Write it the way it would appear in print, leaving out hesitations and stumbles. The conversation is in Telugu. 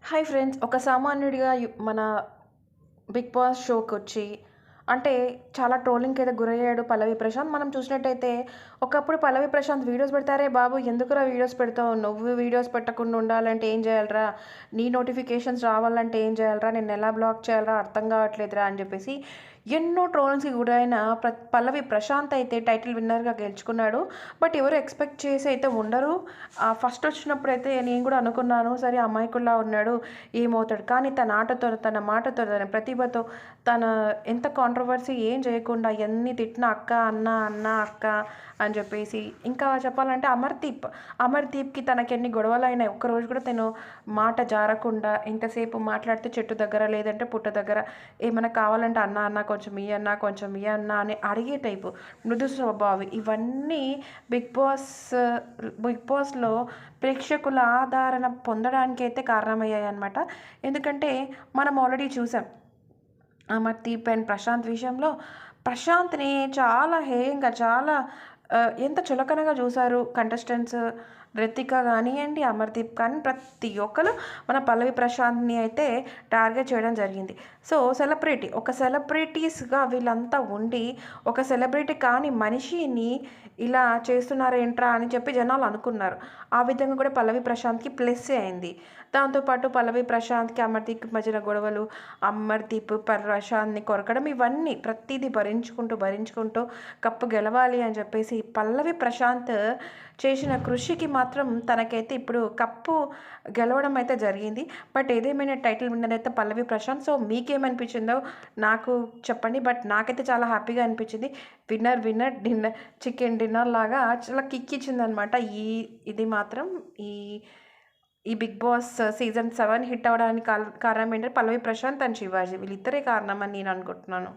Hi friends. ఒక సామాన్యుడిగా మన 'బిగ్ బాస్' షోకొచ్చి అంటే చాలా ట్రోలింగ్‌కైతే గురయ్యాడు పల్లవి ప్రశాంత్. మనం చూసినట్టయితే ఒకప్పుడు పల్లవి ప్రశాంత్ వీడియోస్ పెడితే, "అరే బాబు! ఎందుకురా వీడియోస్ పెడతావు? నువ్వు వీడియోస్ పెట్టకుండా ఉండాలంటే ఏం చేయాలిరా? నీ నోటిఫికేషన్స్ రావాలంటే ఏం చేయాలిరా? నిన్నెలా బ్లాక్ చేయాలిరా? అర్థం కావట్లేదురా" అని చెప్పేసి ఎన్నో ట్రోల్స్‌కి గురైన పల్లవి ప్రశాంత్ అయితే టైటిల్ విన్నర్‌గా గెలుచుకున్నాడు. బట్ ఎవరు ఎక్స్‌పెక్ట్ చేసి అయితే ఉండరు. ఫస్ట్ వచ్చినప్పుడైతే నేను కూడా అనుకున్నాను, సరే అమాయకుడిలా ఉన్నాడు, ఏమవుతాడు? కానీ తన ఆటతో, తన మాటతో, తన ప్రతిభతో, తన ఎంత కాంట్రోవర్సీ ఏం చేయకుండా ఎన్ని తిట్టినా అక్క, అన్న, అన్న, అక్క అని చెప్పేసి, ఇంకా చెప్పాలంటే అమర్‌దీప్‌కి తనకెన్ని గొడవలైనాయి. ఒక్కరోజు కూడా తను మాట జారకుండా ఎంతసేపు మాట్లాడితే చెట్టు దగ్గర, లేదంటే పుట్ట దగ్గర ఏమైనా కావాలంటే అన్న, అన్న కొంచెం ఇయ్యి అన్న, కొంచెం ఇయ్యి అన్న అని అడిగే టైపు. మృదు స్వభావి. ఇవన్నీ బిగ్ బాస్ బిగ్ బాస్‌లో ప్రేక్షకుల ఆదరణ పొందడానికైతే కారణమయ్యాయన్నమాట. ఎందుకంటే మనం ఆల్రెడీ చూసాం. అమర్‌దీప్ అండ్ ప్రశాంత్ విషయంలో ప్రశాంత్‌ని చాలా హేయంగా, చాలా ఎంత చులకనగా చూసారు కంటెస్టెంట్స్. రితిక గానియండి, అమర్‌దీప్ కానీ ప్రతి ఒక్కరు మన పల్లవి ప్రశాంత్‌ని అయితే టార్గెట్ చేయడం జరిగింది. సో, ఒక సెలబ్రిటీస్‌గా వీళ్ళంతా ఉండి, ఒక సెలబ్రిటీ కాని మనిషిని ఇలా చేస్తున్నారేంట్రా అని చెప్పి జనాలు అనుకున్నారు. ఆ విధంగా కూడా పల్లవి ప్రశాంత్‌కి ప్లస్సే అయింది. దాంతో పాటు పల్లవి ప్రశాంత్‌కి, అమర్‌దీప్‌కి మధ్యన గొడవలు, అమర్‌దీప్ ప్రశాంత్‌ని కొరకడం, ఇవన్నీ ప్రతీదీ భరించుకుంటూ కప్పు గెలవాలి అని చెప్పేసి పల్లవి ప్రశాంత్ చేసిన కృషికి మాత్రం తనకైతే ఇప్పుడు కప్పు గెలవడం అయితే జరిగింది. బట్ ఏదేమైనా టైటిల్ విన్నర్ అయితే పల్లవి ప్రశాంత్. సో, మీకేమనిపించిందో నాకు చెప్పండి. బట్ నాకైతే చాలా హ్యాపీగా అనిపించింది. విన్నర్ చికెన్ డిన్నర్ లాగా చాలా కిక్ ఇచ్చిందనమాట. ఇది మాత్రం ఈ ఈ 'బిగ్ బాస్' సీజన్ 7 హిట్ అవ్వడానికి కారణం ఏంటంటే పల్లవి ప్రశాంత్ అండ్ శివాజీ. వీళ్ళిద్దరే కారణమని నేను అనుకుంటున్నాను.